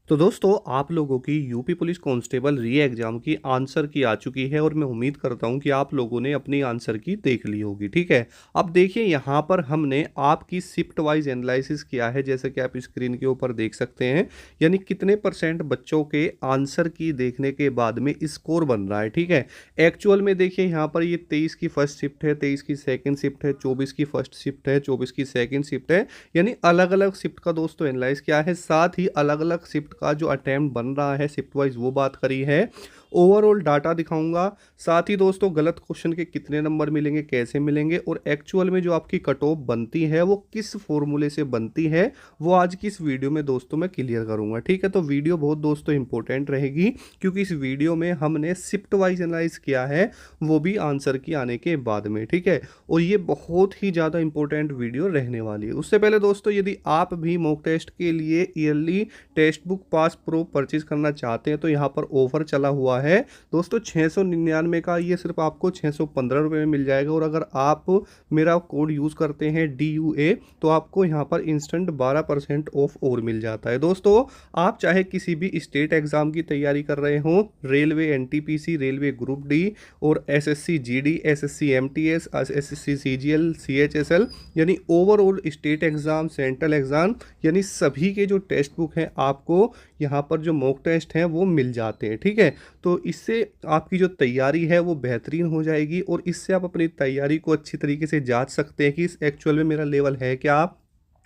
तो दोस्तों आप लोगों की यूपी पुलिस कांस्टेबल री एग्जाम की आंसर की आ चुकी है और मैं उम्मीद करता हूं कि आप लोगों ने अपनी आंसर की देख ली होगी। ठीक है। अब देखिए यहां पर हमने आपकी शिफ्ट वाइज एनालिसिस किया है, जैसे कि आप स्क्रीन के ऊपर देख सकते हैं। यानी कितने परसेंट बच्चों के आंसर की देखने के बाद में स्कोर बन रहा है। ठीक है। एक्चुअल में देखिए यहाँ पर ये 23 की फर्स्ट शिफ्ट है, 23 की सेकेंड शिफ्ट है, 24 की फर्स्ट शिफ्ट है, 24 की सेकेंड शिफ्ट है। यानी अलग अलग शिफ्ट का दोस्तों एनालाइज किया है, साथ ही अलग अलग शिफ्ट का जो अटेम्प्ट बन रहा है शिफ्ट वाइज वो बात करी है। ओवरऑल डाटा दिखाऊंगा, साथ ही दोस्तों गलत क्वेश्चन के कितने नंबर मिलेंगे, कैसे मिलेंगे, और एक्चुअल में जो आपकी कट ऑफ बनती है वो किस फॉर्मूले से बनती है, वो आज की इस वीडियो में दोस्तों मैं क्लियर करूंगा। ठीक है। तो वीडियो बहुत दोस्तों इंपॉर्टेंट रहेगी, क्योंकि इस वीडियो में हमने शिफ्ट वाइज एनालाइज किया है, वो भी आंसर की आने के बाद में। ठीक है। और ये बहुत ही ज़्यादा इंपॉर्टेंट वीडियो रहने वाली है। उससे पहले दोस्तों यदि आप भी मॉक टेस्ट के लिए yearly text book pass pro purchase करना चाहते हैं तो यहाँ पर ऑफर चला हुआ है दोस्तों। 699 का ये सिर्फ आपको 615 रुपये में मिल जाएगा, और अगर आप मेरा कोड यूज़ करते हैं DUA तो आपको यहाँ पर इंस्टेंट 12% ऑफ और मिल जाता है। दोस्तों आप चाहे किसी भी स्टेट एग्ज़ाम की तैयारी कर रहे हो, railway NTPC, railway group D, और SSC GD, SSC MTS, SSC CGL, CHSL, यानी overall state exam, central exam, यानी सभी के जो टेक्स्ट बुक हैं आपको यहाँ पर जो मॉक टेस्ट हैं वो मिल जाते हैं। ठीक है। तो इससे आपकी जो तैयारी है वो बेहतरीन हो जाएगी, और इससे आप अपनी तैयारी को अच्छी तरीके से जांच सकते हैं कि एक्चुअल में मेरा लेवल है क्या,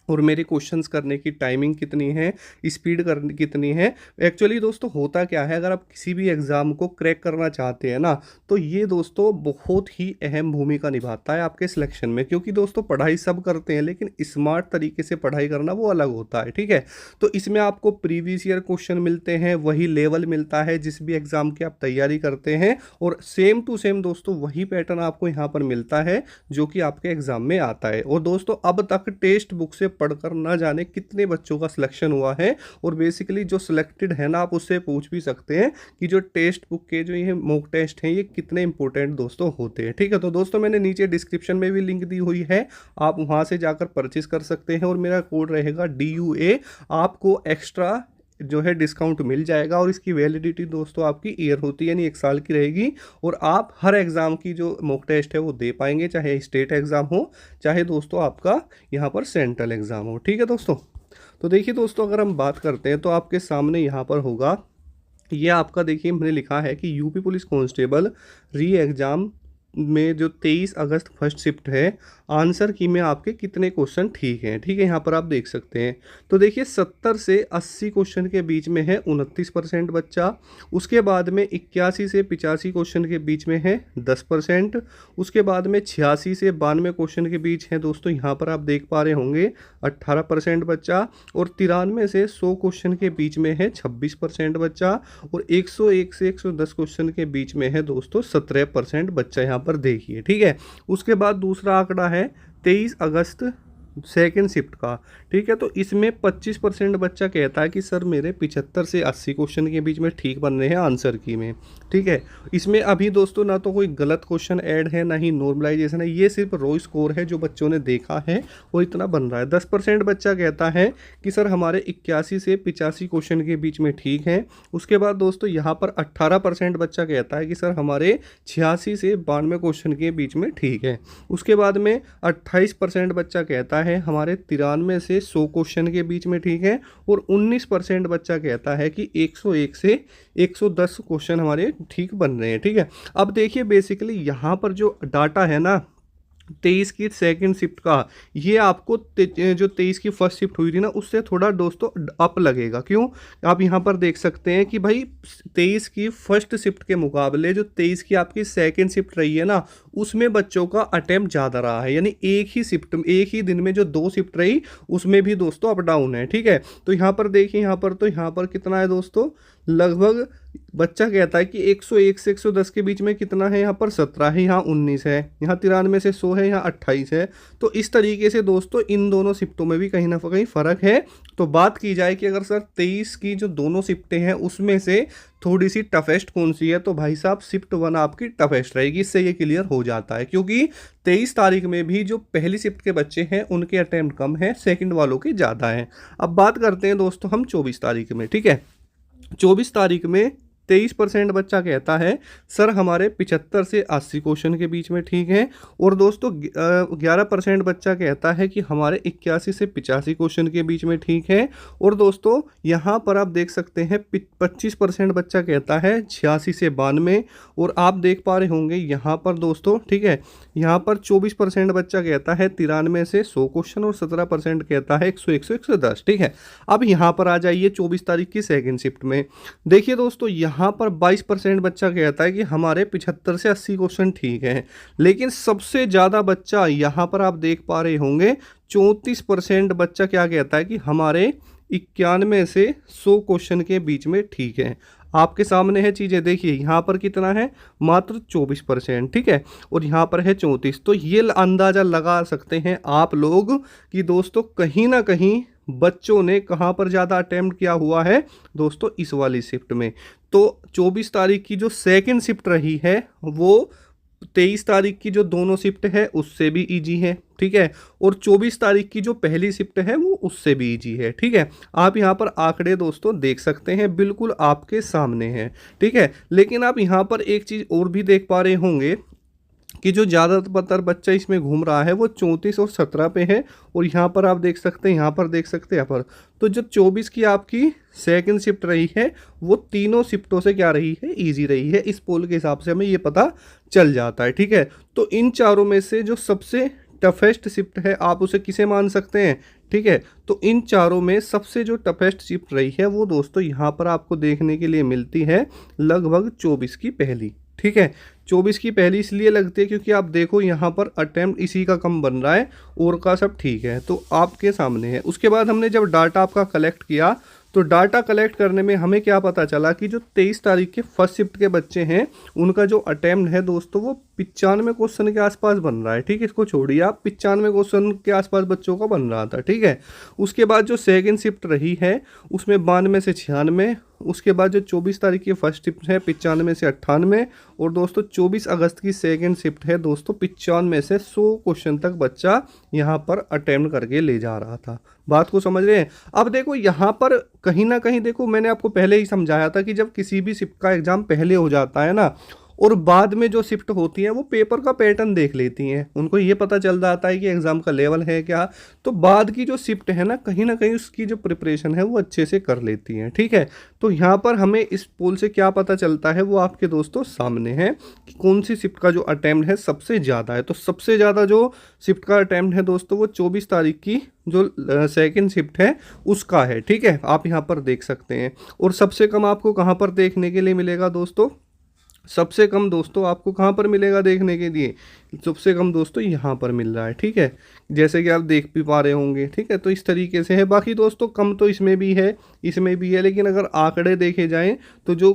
और मेरे क्वेश्चंस करने की टाइमिंग कितनी है, स्पीड करने कितनी है। एक्चुअली दोस्तों होता क्या है, अगर आप किसी भी एग्ज़ाम को क्रैक करना चाहते हैं ना, तो ये दोस्तों बहुत ही अहम भूमिका निभाता है आपके सिलेक्शन में, क्योंकि दोस्तों पढ़ाई सब करते हैं लेकिन स्मार्ट तरीके से पढ़ाई करना वो अलग होता है। ठीक है। तो इसमें आपको प्रीवियस ईयर क्वेश्चन मिलते हैं, वही लेवल मिलता है जिस भी एग्ज़ाम की आप तैयारी करते हैं, और सेम टू सेम दोस्तों वही पैटर्न आपको यहाँ पर मिलता है जो कि आपके एग्ज़ाम में आता है। और दोस्तों अब तक टेक्स्ट बुक से पढ़कर ना जाने कितने बच्चों का सिलेक्शन हुआ है, और बेसिकली जो सिलेक्टेड है ना, आप उससे पूछ भी सकते हैं कि जो टेक्स्ट बुक के जो ये मॉक टेस्ट हैं ये कितने इंपॉर्टेंट दोस्तों होते हैं। ठीक है। तो दोस्तों मैंने नीचे डिस्क्रिप्शन में भी लिंक दी हुई है, आप वहां से जाकर परचेज कर सकते हैं, और मेरा कोड रहेगा DUA, आपको एक्स्ट्रा जो है डिस्काउंट मिल जाएगा। और इसकी वैलिडिटी दोस्तों आपकी ईयर होती है, यानी 1 साल की रहेगी, और आप हर एग्ज़ाम की जो मॉक टेस्ट है वो दे पाएंगे, चाहे स्टेट एग्ज़ाम हो, चाहे दोस्तों आपका यहाँ पर सेंट्रल एग्ज़ाम हो। ठीक है दोस्तों। तो देखिए दोस्तों अगर हम बात करते हैं तो आपके सामने यहाँ पर होगा, ये आपका देखिए हमने लिखा है कि यूपी पुलिस कांस्टेबल री एग्ज़ाम में जो 23 अगस्त फर्स्ट शिफ्ट है, आंसर की में आपके कितने क्वेश्चन ठीक हैं। ठीक है। यहाँ पर आप देख सकते हैं। तो देखिए 70 से 80 क्वेश्चन के बीच में है 29% बच्चा, उसके बाद में 81 से 85 क्वेश्चन के बीच में है 10%, उसके बाद में 86 से 92 क्वेश्चन के बीच है दोस्तों, यहाँ पर आप देख पा रहे होंगे 18% बच्चा, और 93 से 100 क्वेश्चन के बीच में है 26% बच्चा, और 101 से 110 क्वेश्चन के बीच में है दोस्तों 17% बच्चा यहाँ पर देखिए। ठीक है। उसके बाद दूसरा आंकड़ा है 23 अगस्त सेकेंड शिफ्ट का। ठीक है। तो इसमें 25% बच्चा कहता है कि सर मेरे 75 से 80 क्वेश्चन के बीच में ठीक बन रहे हैं आंसर की में। ठीक है। इसमें अभी दोस्तों ना तो कोई गलत क्वेश्चन ऐड है, ना ही नॉर्मलाइजेशन है, ये सिर्फ रो स्कोर है जो बच्चों ने देखा है वो इतना बन रहा है। 10% बच्चा कहता है कि सर हमारे 81 से 85 क्वेश्चन के बीच में ठीक है। उसके बाद दोस्तों यहाँ पर 18% बच्चा कहता है कि सर हमारे 86 से 92 क्वेश्चन के बीच में ठीक है। उसके बाद में 28% बच्चा कहता है हमारे 93 से 100 क्वेश्चन के बीच में ठीक है, और 19% बच्चा कहता है कि 101 से 110 क्वेश्चन हमारे ठीक बन रहे हैं। ठीक है। अब देखिए बेसिकली यहाँ पर जो डाटा है ना 23 की सेकंड शिफ्ट का, ये आपको जो 23 की फर्स्ट शिफ्ट हुई थी ना उससे थोड़ा दोस्तों अप लगेगा। क्यों? आप यहाँ पर देख सकते हैं कि भाई 23 की फर्स्ट शिफ्ट के मुकाबले जो 23 की आपकी सेकंड शिफ्ट रही है ना, उसमें बच्चों का अटेम्प्ट ज़्यादा रहा है, यानी एक ही शिफ्ट एक ही दिन में जो 2 शिफ्ट रही उसमें भी दोस्तों अप डाउन है। ठीक है। तो यहाँ पर देखिए, यहाँ पर कितना है दोस्तों, लगभग बच्चा कहता है कि 101 से 110 के बीच में कितना है, यहाँ पर 17 है, यहाँ 19 है, यहाँ 93 से 100 है, यहाँ 28 है। तो इस तरीके से दोस्तों इन दोनों शिफ्टों में भी कहीं ना कहीं फ़र्क है। तो बात की जाए कि अगर सर 23 की जो दोनों शिफ्टें हैं उसमें से थोड़ी सी टफेस्ट कौन सी है, तो भाई साहब शिफ्ट 1 आपकी टफेस्ट रहेगी। इससे ये क्लियर हो जाता है, क्योंकि 23 तारीख में भी जो पहली शिफ्ट के बच्चे हैं उनके अटेम्प्ट कम है, सेकंड वालों के ज़्यादा है। अब बात करते हैं दोस्तों हम 24 तारीख में, ठीक है। 24 तारीख में 23% बच्चा कहता है सर हमारे 75 से 80 क्वेश्चन के बीच में ठीक है। और दोस्तों 11% बच्चा कहता है कि हमारे 81 से 85 क्वेश्चन के बीच में ठीक है। और दोस्तों यहाँ पर आप देख सकते हैं 25% बच्चा कहता है 86 से 92। और आप देख पा रहे होंगे यहाँ पर दोस्तों, ठीक है, यहाँ पर 24% बच्चा कहता है 93 से 100 क्वेश्चन और 17% कहता है 100 100 110, ठीक है। अब यहाँ पर आ जाइए 24 तारीख की सेकेंड शिफ्ट में। देखिए दोस्तों यहाँ पर 22% बच्चा कहता है कि हमारे 75 से 80 क्वेश्चन ठीक हैं। लेकिन सबसे ज़्यादा बच्चा यहाँ पर आप देख पा रहे होंगे 34% बच्चा क्या कहता है कि हमारे 91 से 100 क्वेश्चन के बीच में ठीक है। आपके सामने है चीज़ें, देखिए यहाँ पर कितना है, मात्र 24%, ठीक है, और यहाँ पर है 34। तो ये अंदाज़ा लगा सकते हैं आप लोग कि दोस्तों कहीं ना कहीं बच्चों ने कहाँ पर ज़्यादा अटेम्प्ट किया हुआ है दोस्तों, इस वाली शिफ्ट में। तो 24 तारीख की जो सेकंड शिफ्ट रही है वो 23 तारीख की जो दोनों शिफ्ट है उससे भी इजी है, ठीक है। और 24 तारीख की जो पहली शिफ्ट है वो उससे भी इजी है, ठीक है। आप यहाँ पर आंकड़े दोस्तों देख सकते हैं, बिल्कुल आपके सामने हैं, ठीक है। लेकिन आप यहाँ पर एक चीज़ और भी देख पा रहे होंगे कि जो ज़्यादातर बच्चा इसमें घूम रहा है वो 34 और 17 पे है। और यहाँ पर आप देख सकते हैं, यहाँ पर देख सकते हैं, यहाँ पर तो जो 24 की आपकी सेकंड शिफ्ट रही है वो तीनों शिफ्टों से क्या रही है, इजी रही है। इस पोल के हिसाब से हमें ये पता चल जाता है, ठीक है। तो इन चारों में से जो सबसे टफेस्ट शिफ्ट है आप उसे किसे मान सकते हैं, ठीक है। तो इन चारों में सबसे जो टफेस्ट शिफ्ट रही है वो दोस्तों यहाँ पर आपको देखने के लिए मिलती है लगभग 24 की पहली, ठीक है। 24 की पहली इसलिए लगती है क्योंकि आप देखो यहाँ पर अटेम्प्ट इसी का कम बन रहा है और का सब ठीक है, तो आपके सामने है। उसके बाद हमने जब डाटा आपका कलेक्ट किया तो डाटा कलेक्ट करने में हमें क्या पता चला कि जो 23 तारीख के फर्स्ट शिफ्ट के बच्चे हैं उनका जो अटेम्प्ट है दोस्तों वो 95 क्वेश्चन के आसपास बन रहा है, ठीक है। इसको छोड़िए आप, 95 क्वेश्चन के आसपास बच्चों का बन रहा था, ठीक है। उसके बाद जो सेकंड शिफ्ट रही है उसमें 92 से 96। उसके बाद जो 24 तारीख की फर्स्ट शिफ्ट है 95 से 98। और दोस्तों 24 अगस्त की सेकंड शिफ्ट है दोस्तों 95 से 100 क्वेश्चन तक बच्चा यहाँ पर अटेम्प्ट करके ले जा रहा था। बात को समझ रहे हैं। अब देखो यहाँ पर कहीं ना कहीं देखो, मैंने आपको पहले ही समझाया था कि जब किसी भी शिफ्ट का एग्जाम पहले हो जाता है ना और बाद में जो शिफ्ट होती हैं वो पेपर का पैटर्न देख लेती हैं, उनको ये पता चल जाता है कि एग्ज़ाम का लेवल है क्या। तो बाद की जो शिफ्ट है ना कहीं उसकी जो प्रिपरेशन है वो अच्छे से कर लेती हैं, ठीक है। तो यहाँ पर हमें इस पोल से क्या पता चलता है वो आपके दोस्तों सामने है कि कौन सी शिफ्ट का जो अटैम्प्ट है सबसे ज़्यादा है। तो सबसे ज़्यादा जो शिफ्ट का अटैम्प्ट है दोस्तों वो 24 तारीख की जो सेकंड शिफ्ट है उसका है, ठीक है। आप यहाँ पर देख सकते हैं। और सबसे कम आपको कहाँ पर देखने के लिए मिलेगा दोस्तों, सबसे कम दोस्तों आपको कहाँ पर मिलेगा देखने के लिए, सबसे कम दोस्तों यहाँ पर मिल रहा है, ठीक है, जैसे कि आप देख भी पा रहे होंगे, ठीक है। तो इस तरीके से है। बाकी दोस्तों कम तो इसमें भी है, इसमें भी है, लेकिन अगर आंकड़े देखे जाएं तो जो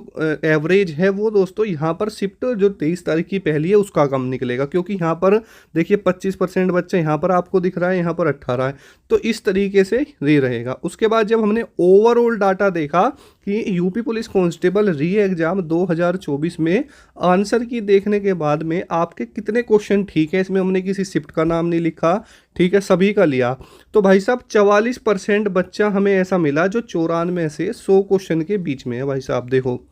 एवरेज है वो दोस्तों यहाँ पर शिफ्ट जो 23 तारीख की पहली है उसका कम निकलेगा, क्योंकि यहाँ पर देखिए 25% बच्चे यहाँ पर आपको दिख रहा है, यहाँ पर 18 है। तो इस तरीके से ये रहेगा। उसके बाद जब हमने ओवरऑल डाटा देखा कि यूपी पुलिस कांस्टेबल री एग्जाम 2024 में आंसर की देखने के बाद में आपके कितने क्वेश्चन ठीक है, इसमें हमने किसी शिफ्ट का नाम नहीं लिखा, ठीक है, सभी का लिया। तो भाई साहब 44% बच्चा हमें ऐसा मिला जो 94 से 100 क्वेश्चन के बीच में है। भाई साहब देखो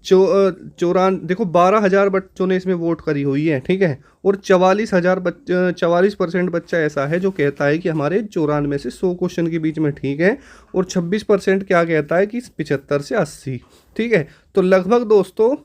12,000 बच्चों ने इसमें वोट करी हुई है, ठीक है। और 44% बच्चा ऐसा है जो कहता है कि हमारे 94 से 100 क्वेश्चन के बीच में ठीक है। और 26% क्या कहता है कि 75 से 80, ठीक है। तो लगभग दोस्तों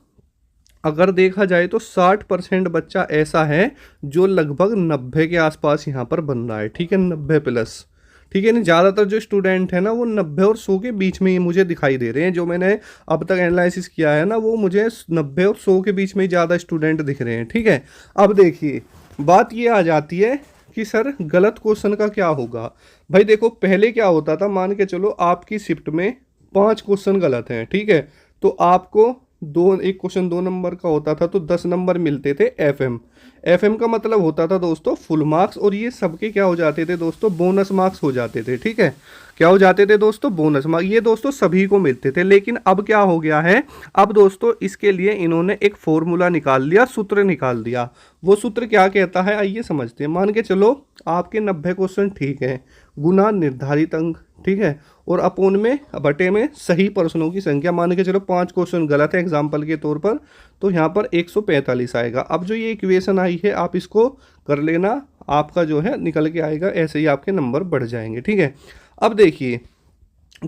अगर देखा जाए तो 60% बच्चा ऐसा है जो लगभग 90 के आसपास यहाँ पर बन रहा है, ठीक है, 90 प्लस, ठीक है। नहीं, ज़्यादातर जो स्टूडेंट है ना वो 90 और 100 के बीच में ही मुझे दिखाई दे रहे हैं। जो मैंने अब तक एनालिसिस किया है ना वो मुझे 90 और 100 के बीच में ही ज़्यादा स्टूडेंट दिख रहे हैं, ठीक है। अब देखिए बात ये आ जाती है कि सर गलत क्वेश्चन का क्या होगा। भाई देखो पहले क्या होता था, मान के चलो आपकी शिफ्ट में 5 क्वेश्चन गलत हैं, ठीक है। तो आपको एक क्वेश्चन 2 नंबर का होता था तो 10 नंबर मिलते थे एफएम। एफएम का मतलब होता था दोस्तों फुल मार्क्स, और ये सबके क्या हो जाते थे दोस्तों, बोनस मार्क्स हो जाते थे, ठीक है। क्या हो जाते थे दोस्तों, बोनस मार्क्स, ये दोस्तों सभी को मिलते थे। लेकिन अब क्या हो गया है, अब दोस्तों इसके लिए इन्होंने एक फॉर्मूला निकाल लिया, सूत्र निकाल दिया। वो सूत्र क्या कहता है, आइए समझते हैं। मान के चलो आपके 90 क्वेश्चन ठीक है, गुना निर्धारित अंक, ठीक है, और अपोन में बटे में सही प्रश्नों की संख्या। मान के चलो 5 क्वेश्चन गलत है एग्जाम्पल के तौर पर, तो यहाँ पर 145 आएगा। अब जो ये इक्वेशन आई है आप इसको कर लेना, आपका जो है निकल के आएगा, ऐसे ही आपके नंबर बढ़ जाएंगे, ठीक है। अब देखिए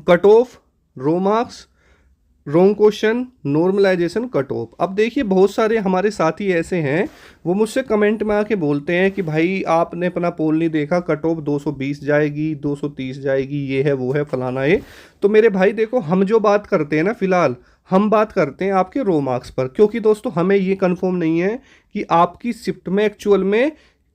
cut off, raw marks, wrong question, normalisation, cut off. अब देखिए बहुत सारे हमारे साथी ऐसे हैं, वो मुझसे कमेंट में आके बोलते हैं कि भाई आपने अपना पोल नहीं देखा, कट ऑफ 220 जाएगी, 230 जाएगी, ये है वो है फलाना है। तो मेरे भाई देखो, हम जो बात करते हैं ना, फिलहाल हम बात करते हैं आपके रो मार्क्स पर, क्योंकि दोस्तों हमें ये कंफर्म नहीं है कि आपकी शिफ्ट में एक्चुअल में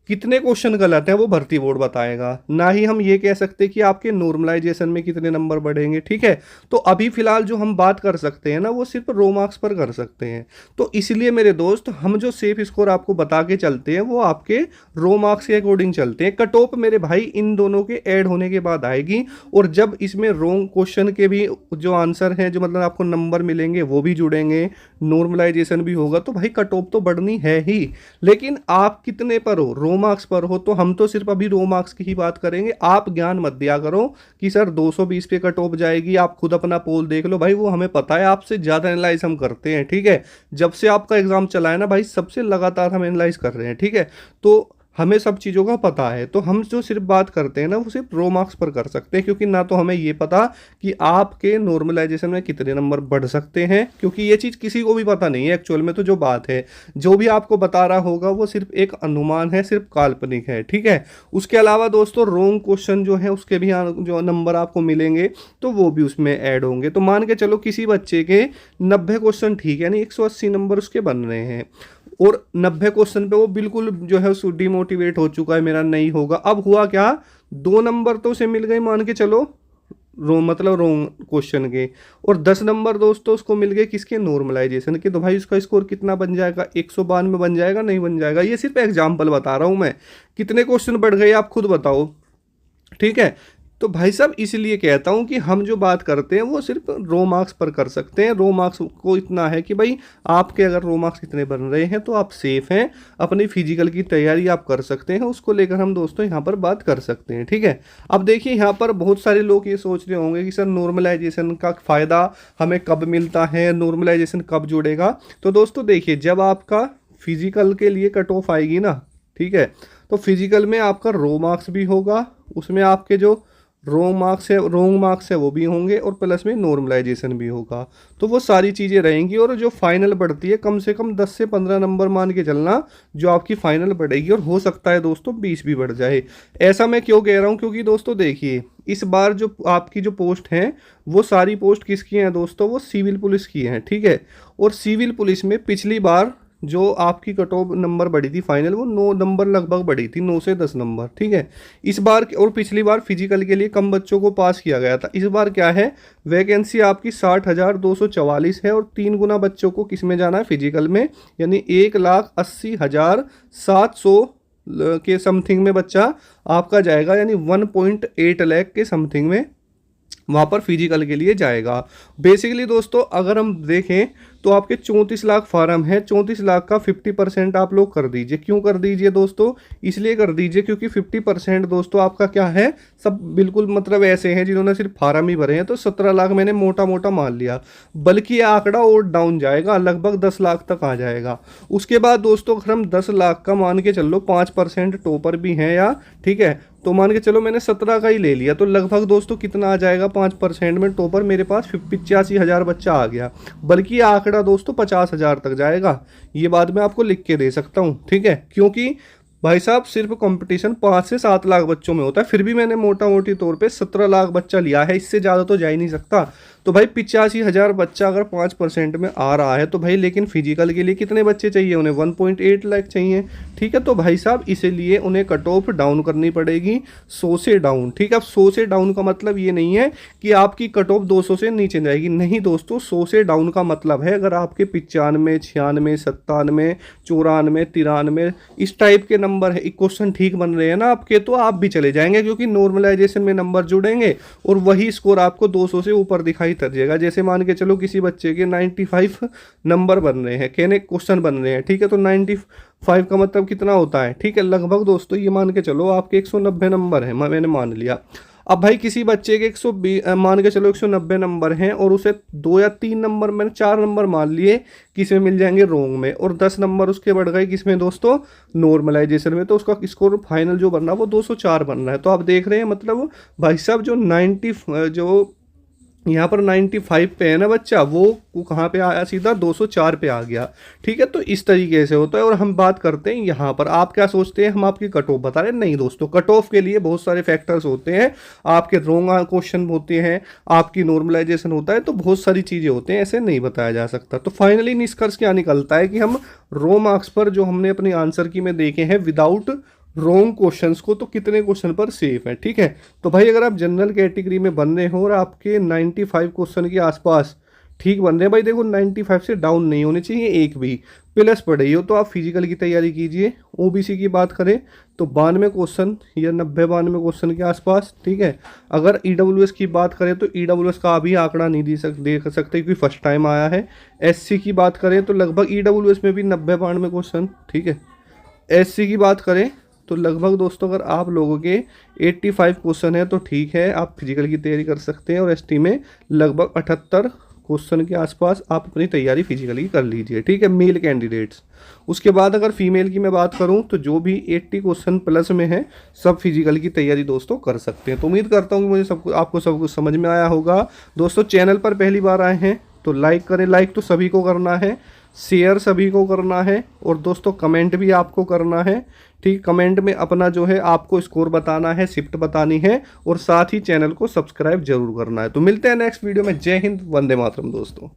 कितने क्वेश्चन गलत हैं, वो भर्ती बोर्ड बताएगा। ना ही हम ये कह सकते कि आपके नॉर्मलाइजेशन में कितने नंबर बढ़ेंगे, ठीक है। तो अभी फिलहाल जो हम बात कर सकते हैं ना, वो सिर्फ रो मार्क्स पर कर सकते हैं। तो इसलिए मेरे दोस्त, हम जो सेफ स्कोर आपको बता के चलते हैं वो आपके रो मार्क्स के अकॉर्डिंग चलते हैं। कट ऑफ मेरे भाई इन दोनों के ऐड होने के बाद आएगी, और जब इसमें रॉन्ग क्वेश्चन के भी जो आंसर हैं, जो मतलब आपको नंबर मिलेंगे वो भी जुड़ेंगे, नॉर्मलाइजेशन भी होगा, तो भाई कट ऑफ तो बढ़नी है ही। लेकिन आप कितने पर हो, रो मार्क्स पर हो, तो हम तो सिर्फ अभी रो मार्क्स की ही बात करेंगे। आप ज्ञान मत दिया करो कि सर 220 पे कट ऑफ जाएगी, आप खुद अपना पोल देख लो। भाई वो हमें पता है, आपसे ज़्यादा एनालाइज हम करते हैं, ठीक है। जब से आपका एग्जाम चला है ना भाई, सबसे लगातार हम एनालाइज कर रहे हैं, ठीक है। तो हमें सब चीज़ों का पता है, तो हम जो सिर्फ बात करते हैं ना, वो सिर्फ रो मार्क्स पर कर सकते हैं, क्योंकि ना तो हमें ये पता कि आपके नॉर्मलाइजेशन में कितने नंबर बढ़ सकते हैं, क्योंकि ये चीज़ किसी को भी पता नहीं है एक्चुअल में। तो जो बात है, जो भी आपको बता रहा होगा वो सिर्फ एक अनुमान है, सिर्फ काल्पनिक है, ठीक है। उसके अलावा दोस्तों रॉन्ग क्वेश्चन जो है उसके भी जो नंबर आपको मिलेंगे, तो वो भी उसमें ऐड होंगे। तो मान के चलो किसी बच्चे के 90 क्वेश्चन ठीक है, यानी 180 नंबर उसके बन रहे हैं, और 90 क्वेश्चन पे वो बिल्कुल जो है उसको डिमोटिवेट हो चुका है, मेरा नहीं होगा। अब हुआ क्या, 2 नंबर तो उसे मिल गए मान के चलो मतलब रॉन्ग क्वेश्चन के, और 10 नंबर दोस्तों उसको मिल गए किसके, नॉर्मलाइजेशन के। तो भाई उसका स्कोर कितना बन जाएगा, 192 बन जाएगा, नहीं बन जाएगा। ये सिर्फ एग्जाम्पल बता रहा हूँ मैं, कितने क्वेश्चन बढ़ गए आप खुद बताओ, ठीक है। तो भाई साहब इसलिए कहता हूं कि हम जो बात करते हैं वो सिर्फ रो मार्क्स पर कर सकते हैं। रो मार्क्स को इतना है कि भाई आपके अगर रो मार्क्स कितने बन रहे हैं तो आप सेफ हैं, अपनी फिजिकल की तैयारी आप कर सकते हैं, उसको लेकर हम दोस्तों यहाँ पर बात कर सकते हैं, ठीक है। अब देखिए यहाँ पर बहुत सारे लोग ये सोच रहे होंगे कि सर नॉर्मलाइजेशन का फ़ायदा हमें कब मिलता है, नॉर्मलाइजेशन कब जुड़ेगा। तो दोस्तों देखिए, जब आपका फिजिकल के लिए कट ऑफ आएगी ना, ठीक है, तो फिजिकल में आपका रो मार्क्स भी होगा, उसमें आपके जो रॉन्ग मार्क्स है वो भी होंगे, और प्लस में नॉर्मलाइजेशन भी होगा। तो वो सारी चीज़ें रहेंगी, और जो फाइनल बढ़ती है कम से कम 10 से 15 नंबर मान के चलना जो आपकी फाइनल बढ़ेगी, और हो सकता है दोस्तों 20 भी बढ़ जाए। ऐसा मैं क्यों कह रहा हूँ, क्योंकि दोस्तों देखिए इस बार जो आपकी जो पोस्ट हैं वो सारी पोस्ट किसकी हैं दोस्तों, वो सिविल पुलिस की हैं, ठीक है। और सिविल पुलिस में पिछली बार जो आपकी कट ऑफ नंबर बढ़ी थी फाइनल, वो 9 नंबर लगभग बढ़ी थी, 9 से 10 नंबर, ठीक है। इस बार, और पिछली बार फिजिकल के लिए कम बच्चों को पास किया गया था। इस बार क्या है, वैकेंसी आपकी 60,244 है, और 3 गुना बच्चों को किस में जाना है, फिजिकल में, यानी 1,80,700 के समथिंग में बच्चा आपका जाएगा, यानी 1.8 लाख के समथिंग में वहाँ पर फिजिकल के लिए जाएगा। बेसिकली दोस्तों अगर हम देखें तो आपके 34 लाख फार्म है, 34 लाख का 50% आप लोग कर दीजिए। क्यों कर दीजिए दोस्तों, इसलिए कर दीजिए क्योंकि 50% दोस्तों आपका क्या है, सब बिल्कुल मतलब ऐसे हैं जिन्होंने सिर्फ फार्म ही भरे हैं। तो 17 लाख मैंने मोटा मोटा मान लिया, बल्कि ये आंकड़ा और डाउन जाएगा, लगभग 10 लाख तक आ जाएगा। उसके बाद दोस्तों अगर हम 10 लाख का मान के चल लो, 5% टॉपर भी हैं या, ठीक है, तो मान के चलो मैंने 17 का ही ले लिया, तो लगभग दोस्तों कितना आ जाएगा, 5% में टॉपर मेरे पास 85,000 बच्चा आ गया, बल्कि आंकड़ा दोस्तों 50,000 तक जाएगा। ये बात मैं आपको लिख के दे सकता हूँ, ठीक है, क्योंकि भाई साहब सिर्फ कंपटीशन 5 से 7 लाख बच्चों में होता है, फिर भी मैंने मोटा मोटी तौर पे 17 लाख बच्चा लिया है, इससे ज़्यादा तो जा ही नहीं सकता। तो भाई 85,000 बच्चा अगर 5% में आ रहा है तो भाई लेकिन फिजिकल के लिए कितने बच्चे चाहिए, उन्हें 1.8 लाख चाहिए। ठीक है, तो भाई साहब इसीलिए उन्हें कट ऑफ डाउन करनी पड़ेगी 100 से डाउन। ठीक है, अब 100 से डाउन का मतलब ये नहीं है कि आपकी कट ऑफ 200 से नीचे जाएगी, नहीं दोस्तों, 100 से डाउन का मतलब है अगर आपके 95, 96, 97, 94, 93 इस टाइप के नंबर है, क्वेश्चन ठीक बन रहे हैं ना आपके, तो आप भी चले जाएंगे, क्योंकि नॉर्मलाइजेशन में नंबर जुड़ेंगे और वही स्कोर आपको 200 से ऊपर दिखाई दीजिएगा। जैसे मान के चलो किसी बच्चे के 95 नंबर बन रहे हैं, कहने क्वेश्चन बन रहे हैं, ठीक है, तो 95 का मतलब कितना होता है, ठीक है, लगभग दोस्तों ये मान के चलो आपके 190 नंबर है, मैंने मान लिया। अब भाई किसी बच्चे के 120 मान के चलो 190 नंबर हैं और उसे 2 या 3 नंबर, मैंने 4 नंबर मान लिए किस में मिल जाएंगे, रोंग में, और 10 नंबर उसके बढ़ गए किस में दोस्तों, नॉर्मलाइजेशन में, तो उसका स्कोर फाइनल जो बन रहा है वो 204 बन रहा है। तो आप देख रहे हैं मतलब भाई साहब जो 90 जो यहाँ पर 95 पे है ना बच्चा, वो कहाँ पे आया, सीधा 204 पे आ गया। ठीक है, तो इस तरीके से होता है। और हम बात करते हैं यहाँ पर, आप क्या सोचते हैं हम आपकी कट ऑफ बता रहे हैं, नहीं दोस्तों, कट ऑफ के लिए बहुत सारे फैक्टर्स होते हैं, आपके रोंग क्वेश्चन होते हैं, आपकी नॉर्मलाइजेशन होता है, तो बहुत सारी चीज़ें होते हैं, ऐसे नहीं बताया जा सकता। तो फाइनली निष्कर्ष क्या निकलता है कि हम रो मार्क्स पर जो हमने अपनी आंसर की में देखे हैं विदाउट रोंग क्वेश्चंस को, तो कितने क्वेश्चन पर सेफ है। ठीक है, तो भाई अगर आप जनरल कैटेगरी में बन रहे हो और आपके 95 क्वेश्चन के आसपास ठीक बन रहे हैं, भाई देखो 95 से डाउन नहीं होने चाहिए, एक भी प्लस पड़ रही हो, तो आप फिजिकल की तैयारी कीजिए। ओबीसी की बात करें तो 92 क्वेश्चन या 90-92 क्वेश्चन के आसपास। ठीक है, अगर ईडब्ल्यूएस की बात करें तो ईडब्ल्यूएस का अभी आंकड़ा नहीं देख सकते क्योंकि फर्स्ट टाइम आया है। एससी की बात करें तो लगभग ईडब्ल्यूएस में भी 90-92 क्वेश्चन। ठीक है, एससी की बात करें तो लगभग दोस्तों अगर आप लोगों के 85 क्वेश्चन है तो ठीक है, आप फिजिकल की तैयारी कर सकते हैं, और एसटी में लगभग 78 क्वेश्चन के आसपास आप अपनी तैयारी फिजिकली कर लीजिए। ठीक है, मेल कैंडिडेट्स। उसके बाद अगर फीमेल की मैं बात करूं तो जो भी 80 क्वेश्चन प्लस में है सब फिजिकल की तैयारी दोस्तों कर सकते हैं। तो उम्मीद करता हूं कि मुझे आपको सब कुछ समझ में आया होगा। दोस्तों चैनल पर पहली बार आए हैं तो लाइक करें, लाइक तो सभी को करना है, शेयर सभी को करना है, और दोस्तों कमेंट भी आपको करना है। ठीक, कमेंट में अपना जो है आपको स्कोर बताना है, शिफ्ट बतानी है, और साथ ही चैनल को सब्सक्राइब जरूर करना है। तो मिलते हैं नेक्स्ट वीडियो में। जय हिंद, वंदे मातरम दोस्तों।